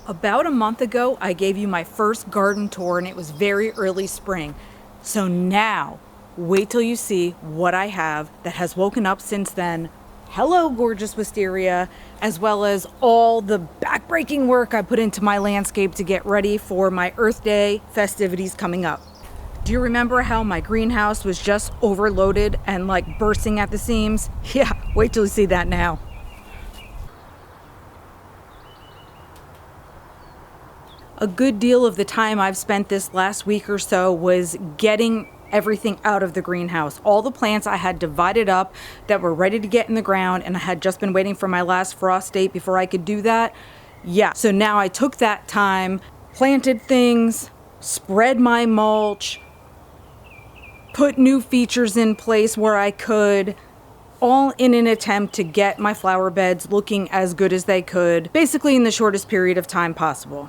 About a month ago, I gave you my first garden tour and it was very early spring. So now, wait till you see what I have that has woken up since then. Hello, gorgeous wisteria, as well as all the backbreaking work I put into my landscape to get ready for my Earth Day festivities coming up. Do you remember how my greenhouse was just overloaded and like bursting at the seams? Yeah, wait till you see that now. A good deal of the time I've spent this last week or so was getting everything out of the greenhouse. All the plants I had divided up that were ready to get in the ground, and I had just been waiting for my last frost date before I could do that. Yeah, so now I took that time, planted things, spread my mulch, put new features in place where I could, all in an attempt to get my flower beds looking as good as they could, basically in the shortest period of time possible.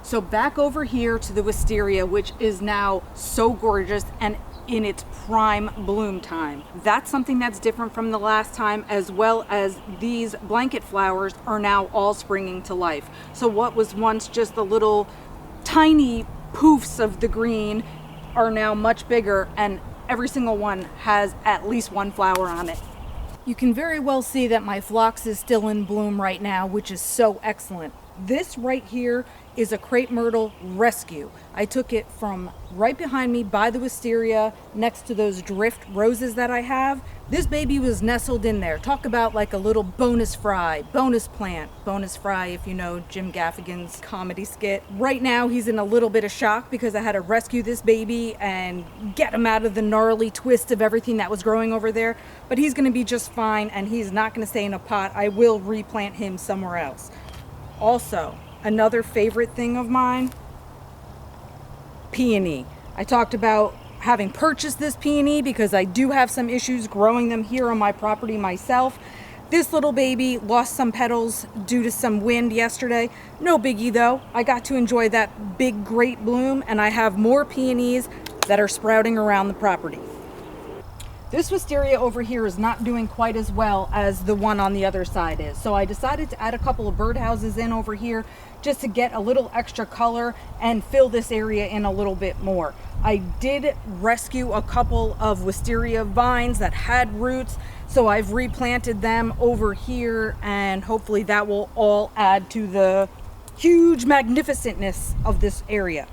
So back over here to the wisteria, which is now so gorgeous and in its prime bloom time. That's something that's different from the last time, as well as these blanket flowers are now all springing to life. So what was once just the little tiny poofs of the green are now much bigger, and every single one has at least one flower on it. You can very well see that my phlox is still in bloom right now, which is so excellent. This right here is a crepe myrtle rescue. I took it from right behind me by the wisteria next to those drift roses that I have. This baby was nestled in there. Talk about like a little bonus fry, bonus plant. Bonus fry, if you know Jim Gaffigan's comedy skit. Right now he's in a little bit of shock because I had to rescue this baby and get him out of the gnarly twist of everything that was growing over there. But he's gonna be just fine, and he's not gonna stay in a pot. I will replant him somewhere else. Also, another favorite thing of mine, peony. I talked about having purchased this peony because I do have some issues growing them here on my property myself. This little baby lost some petals due to some wind yesterday. No biggie though. I got to enjoy that big great bloom, and I have more peonies that are sprouting around the property. This wisteria over here is not doing quite as well as the one on the other side is. So I decided to add a couple of birdhouses in over here just to get a little extra color and fill this area in a little bit more. I did rescue a couple of wisteria vines that had roots, so I've replanted them over here, and hopefully that will all add to the huge magnificentness of this area.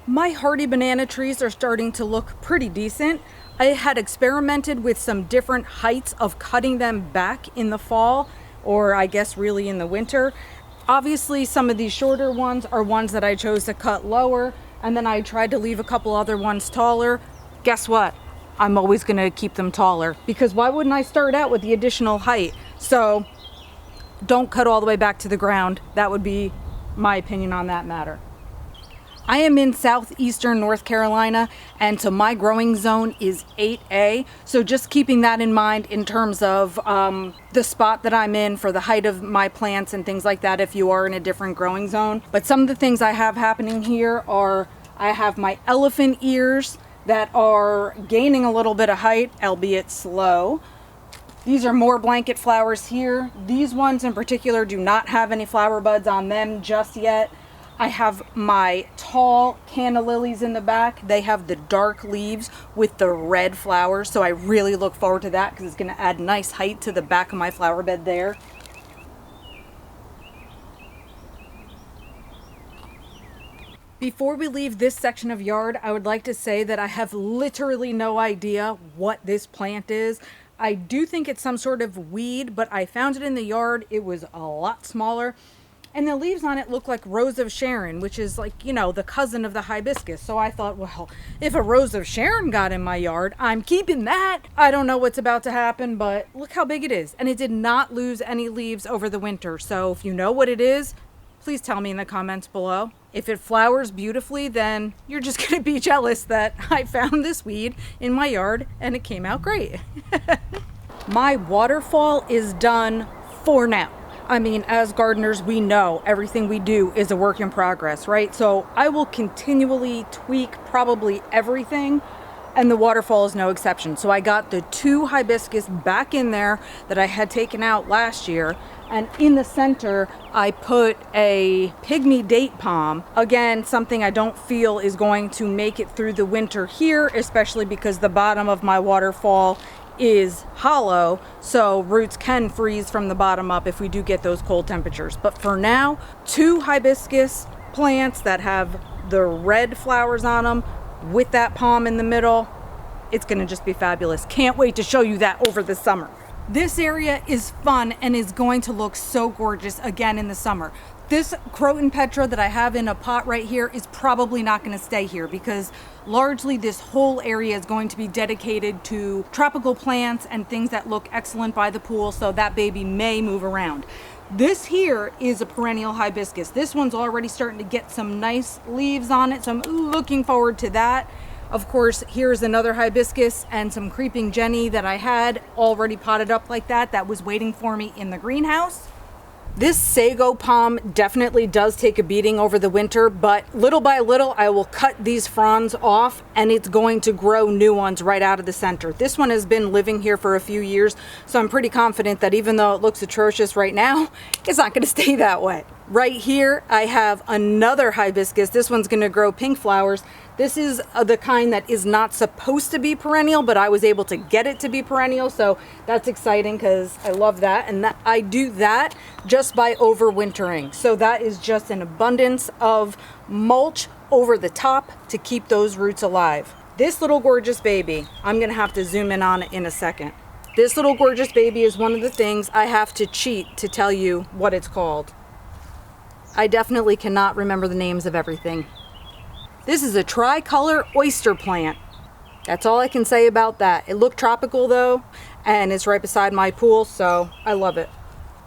My hardy banana trees are starting to look pretty decent. I had experimented with some different heights of cutting them back in the fall, or I guess really in the winter. Obviously some of these shorter ones are ones that I chose to cut lower, and then I tried to leave a couple other ones taller. Guess what? I'm always gonna keep them taller, because why wouldn't I start out with the additional height? So don't cut all the way back to the ground. That would be my opinion on that matter. I am in southeastern North Carolina, and so my growing zone is 8A. So just keeping that in mind in terms of the spot that I'm in for the height of my plants and things like that if you are in a different growing zone. But some of the things I have happening here are I have my elephant ears that are gaining a little bit of height, albeit slow. These are more blanket flowers here. These ones in particular do not have any flower buds on them just yet. I have my tall Canna Lilies in the back. They have the dark leaves with the red flowers, so I really look forward to that because it's going to add nice height to the back of my flower bed there. Before we leave this section of yard, I would like to say that I have literally no idea what this plant is. I do think it's some sort of weed, but I found it in the yard. It was a lot smaller. And the leaves on it look like Rose of Sharon, which is like, you know, the cousin of the hibiscus. So I thought, well, if a Rose of Sharon got in my yard, I'm keeping that. I don't know what's about to happen, but look how big it is. And it did not lose any leaves over the winter. So if you know what it is, please tell me in the comments below. If it flowers beautifully, then you're just going to be jealous that I found this weed in my yard and it came out great. My waterfall is done for now. I mean, as gardeners, we know everything we do is a work in progress, right? So I will continually tweak probably everything And the Waterfall is no exception. So I got the 2 hibiscus back in there that I had taken out last year. And in the center, I put a pygmy date palm. Again, something I don't feel is going to make it through the winter here, especially because the bottom of my waterfall is hollow, so roots can freeze from the bottom up if we do get those cold temperatures. But for now, 2 hibiscus plants that have the red flowers on them with that palm in the middle. It's gonna just be fabulous. Can't wait to show you that over the summer. This area is fun and is going to look so gorgeous again in the summer. This Croton Petra that I have in a pot right here is probably not going to stay here because largely this whole area is going to be dedicated to tropical plants and things that look excellent by the pool, so that baby may move around. This here is a perennial hibiscus. This one's already starting to get some nice leaves on it, so I'm looking forward to that. Of course, here's another hibiscus and some creeping Jenny that I had already potted up like that was waiting for me in the greenhouse. This sago palm definitely does take a beating over the winter, but little by little I will cut these fronds off and it's going to grow new ones right out of the center. This one has been living here for a few years, so I'm pretty confident that even though it looks atrocious right now, it's not going to stay that way. Right here I have another hibiscus. This one's going to grow pink flowers. This is the kind that is not supposed to be perennial, but I was able to get it to be perennial, so that's exciting because I love that. And that I do that just by overwintering. So that is just an abundance of mulch over the top to keep those roots alive. This little gorgeous baby, I'm gonna have to zoom in on it in a second. This little gorgeous baby is one of the things I have to cheat to tell you what it's called. I definitely cannot remember the names of everything. This is a tricolor oyster plant. That's all I can say about that. It looked tropical though, and it's right beside my pool, so I love it.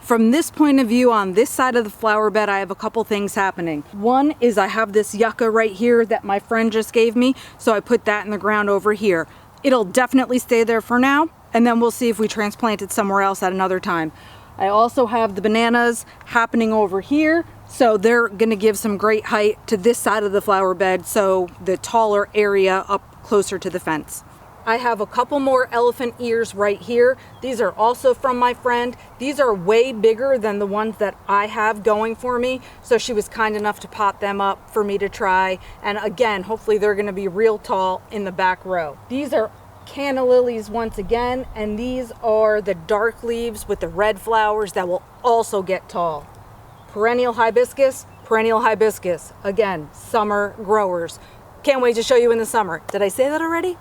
From this point of view, on this side of the flower bed, I have a couple things happening. One is I have this yucca right here that my friend just gave me, so I put that in the ground over here. It'll definitely stay there for now, and then we'll see if we transplant it somewhere else at another time. I also have the bananas happening over here, so they're gonna give some great height to this side of the flower bed, so the taller area up closer to the fence. I have a couple more elephant ears right here. These are also from my friend. These are way bigger than the ones that I have going for me, so she was kind enough to pot them up for me to try. And again, hopefully they're gonna be real tall in the back row. These are Canna Lilies once again, and these are the dark leaves with the red flowers that will also get tall. Perennial hibiscus, again, summer growers. Can't wait to show you in the summer. Did I say that already?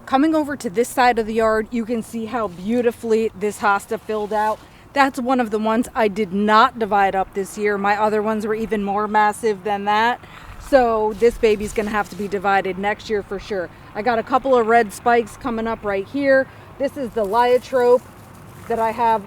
Coming over to this side of the yard, you can see how beautifully this hosta filled out. That's one of the ones I did not divide up this year. My other ones were even more massive than that. So this baby's gonna have to be divided next year for sure. I got a couple of red spikes coming up right here. This is the lyotrope that I have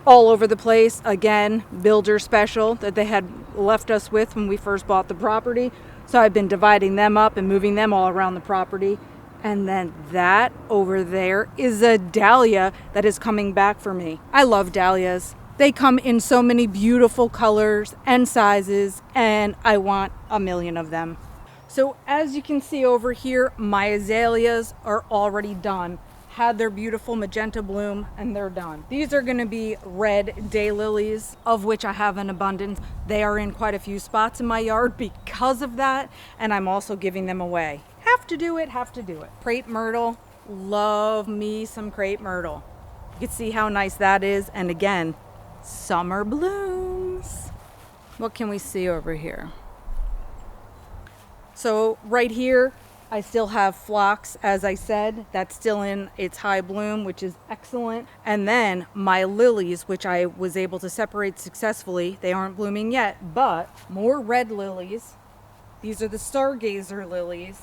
all over the place. Again, builder special that they had left us with when we first bought the property. So I've been dividing them up and moving them all around the property. And then that over there is a dahlia that is coming back for me. I love dahlias. They come in so many beautiful colors and sizes, and I want a million of them. So as you can see over here, my azaleas are already done. Had their beautiful magenta bloom, and they're done. These are gonna be red daylilies, of which I have an abundance. They are in quite a few spots in my yard because of that, and I'm also giving them away. Have to do it. Crepe myrtle, love me some crepe myrtle. You can see how nice that is, and again, summer blooms. What can we see over here? So right here, I still have Phlox, as I said. That's still in its high bloom, which is excellent. And then my lilies, which I was able to separate successfully. They aren't blooming yet, but more red lilies. These are the stargazer lilies,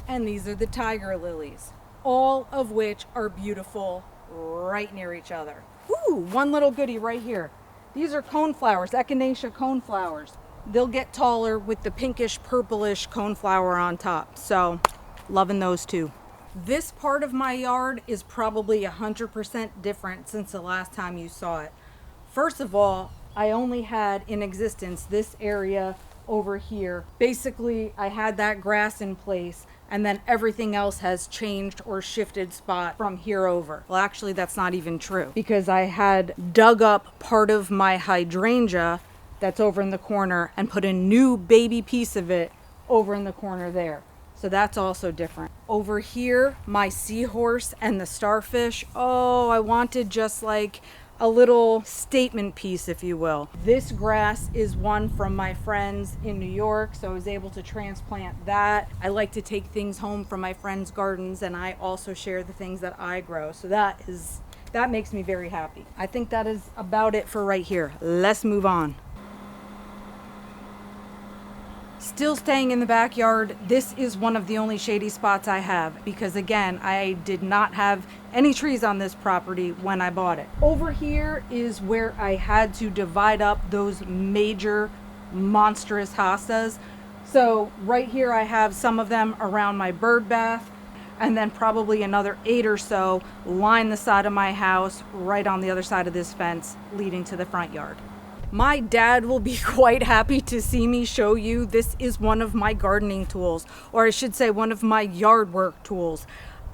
and these are the tiger lilies, all of which are beautiful right near each other. Ooh, one little goodie right here. These are coneflowers, echinacea coneflowers. They'll get taller with the pinkish purplish coneflower on top. So loving those too. This part of my yard is probably 100% different since the last time you saw it. First of all, I only had in existence this area over here. Basically, I had that grass in place, and then everything else has changed or shifted spot from here over. Well, actually, that's not even true, because I had dug up part of my hydrangea that's over in the corner and put a new baby piece of it over in the corner there. So that's also different. Over here, my seahorse and the starfish. Oh, I wanted just like a little statement piece, if you will. This grass is one from my friends in New York, so I was able to transplant that. I like to take things home from my friends' gardens, and I also share the things that I grow. So that makes me very happy. I think that is about it for right here. Let's move on. Still staying in the backyard, this is one of the only shady spots I have, because again, I did not have any trees on this property when I bought it. Over here is where I had to divide up those major monstrous hostas. So right here I have some of them around my bird bath, and then probably another 8 or so line the side of my house right on the other side of this fence leading to the front yard. My dad will be quite happy to see me show you. This is one of my gardening tools, or I should say one of my yard work tools.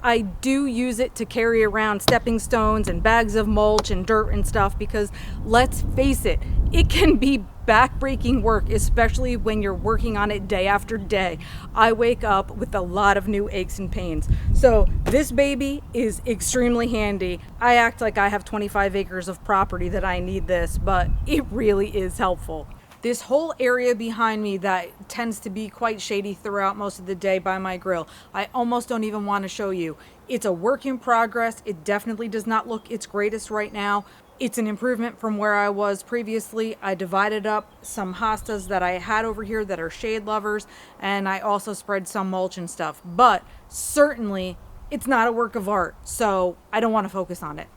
I do use it to carry around stepping stones and bags of mulch and dirt and stuff, because let's face it, it can be back-breaking work, especially when you're working on it day after day. I wake up with a lot of new aches and pains. So this baby is extremely handy. I act like I have 25 acres of property that I need this, but it really is helpful. This whole area behind me that tends to be quite shady throughout most of the day by my grill, I almost don't even want to show you. It's a work in progress. It definitely does not look its greatest right now. It's an improvement from where I was previously. I divided up some hostas that I had over here that are shade lovers, and I also spread some mulch and stuff. But certainly, it's not a work of art, so I don't want to focus on it.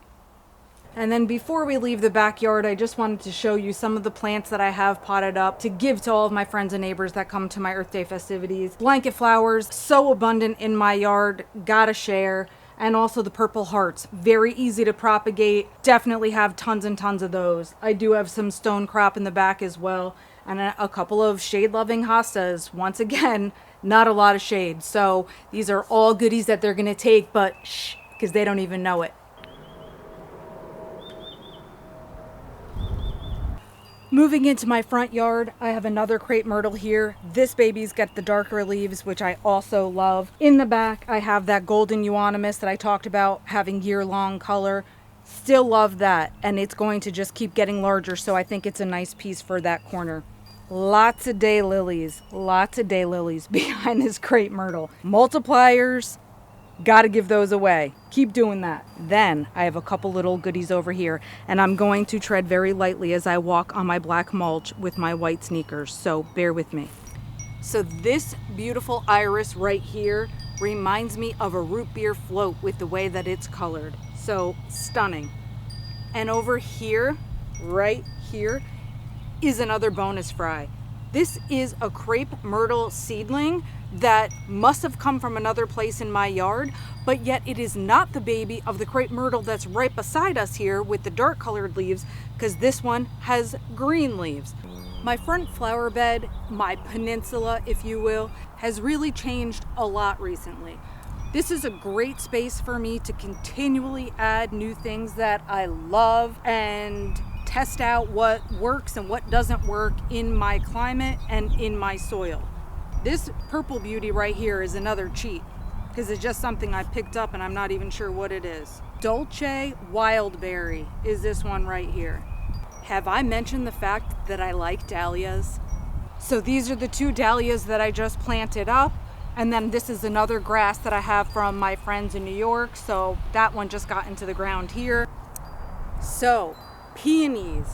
And then before we leave the backyard, I just wanted to show you some of the plants that I have potted up to give to all of my friends and neighbors that come to my Earth Day festivities. Blanket flowers, so abundant in my yard, gotta share. And also the purple hearts, very easy to propagate. Definitely have tons and tons of those. I do have some stone crop in the back as well, and a couple of shade-loving hostas. Once again, not a lot of shade. So these are all goodies that they're gonna take, but shh, because they don't even know it. Moving into my front yard, I have another crepe myrtle here. This baby's got the darker leaves, which I also love. In the back, I have that golden euonymus that I talked about having year-long color. Still love that, and it's going to just keep getting larger, so I think it's a nice piece for that corner. Lots of daylilies behind this crepe myrtle. Multipliers, gotta give those away. Keep doing that. Then I have a couple little goodies over here, and I'm going to tread very lightly as I walk on my black mulch with my white sneakers, so bear with me. So this beautiful iris right here reminds me of a root beer float with the way that it's colored. So stunning. And over here, right here, is another bonus fry. This is a crepe myrtle seedling that must have come from another place in my yard, but yet it is not the baby of the crepe myrtle that's right beside us here with the dark colored leaves, because this one has green leaves. My front flower bed, my peninsula, if you will, has really changed a lot recently. This is a great space for me to continually add new things that I love and test out what works and what doesn't work in my climate and in my soil. This purple beauty right here is another cheat, because it's just something I picked up and I'm not even sure what it is. Dolce Wildberry is this one right here. Have I mentioned the fact that I like dahlias? So these are the 2 dahlias that I just planted up, and then this is another grass that I have from my friends in New York, so that one just got into the ground here. So peonies,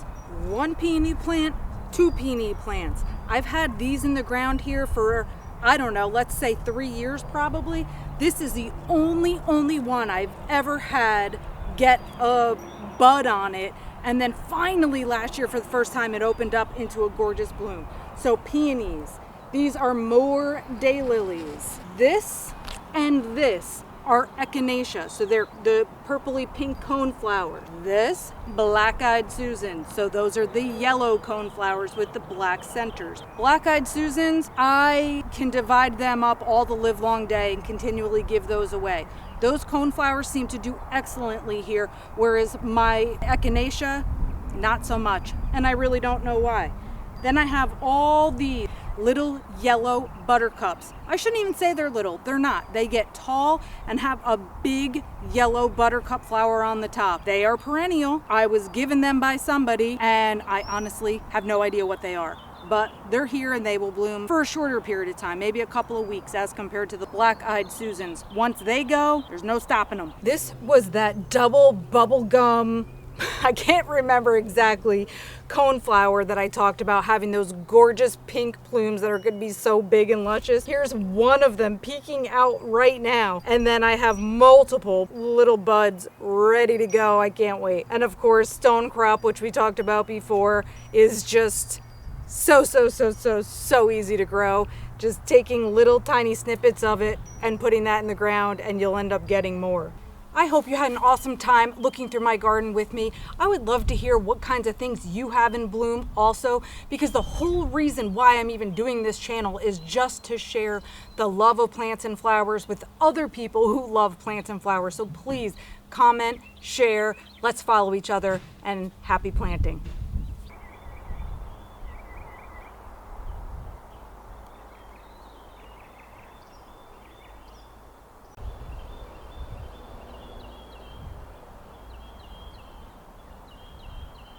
1 peony plant, 2 peony plants. I've had these in the ground here for, I don't know, let's say 3 years probably. This is the only one I've ever had get a bud on it, and then finally last year for the first time it opened up into a gorgeous bloom. So peonies, these are more daylilies. This and this are echinacea, so they're the purpley pink cone flowers. This, black-eyed Susan, so those are the yellow cone flowers with the black centers. Black-eyed Susans, I can divide them up all the live long day and continually give those away. Those cone flowers seem to do excellently here, whereas my echinacea, not so much, and I really don't know why. Then I have all the little yellow buttercups. I shouldn't even say they're little, they're not. They get tall and have a big yellow buttercup flower on the top. They are perennial. I was given them by somebody and I honestly have no idea what they are. But they're here and they will bloom for a shorter period of time, maybe a couple of weeks as compared to the black-eyed Susans. Once they go, there's no stopping them. This was that double bubble gum, I can't remember exactly, coneflower that I talked about having those gorgeous pink plumes that are going to be so big and luscious. Here's one of them peeking out right now. And then I have multiple little buds ready to go. I can't wait. And of course, stone crop, which we talked about before, is just so easy to grow. Just taking little tiny snippets of it and putting that in the ground and you'll end up getting more. I hope you had an awesome time looking through my garden with me. I would love to hear what kinds of things you have in bloom also, because the whole reason why I'm even doing this channel is just to share the love of plants and flowers with other people who love plants and flowers. So please comment, share, let's follow each other, and happy planting.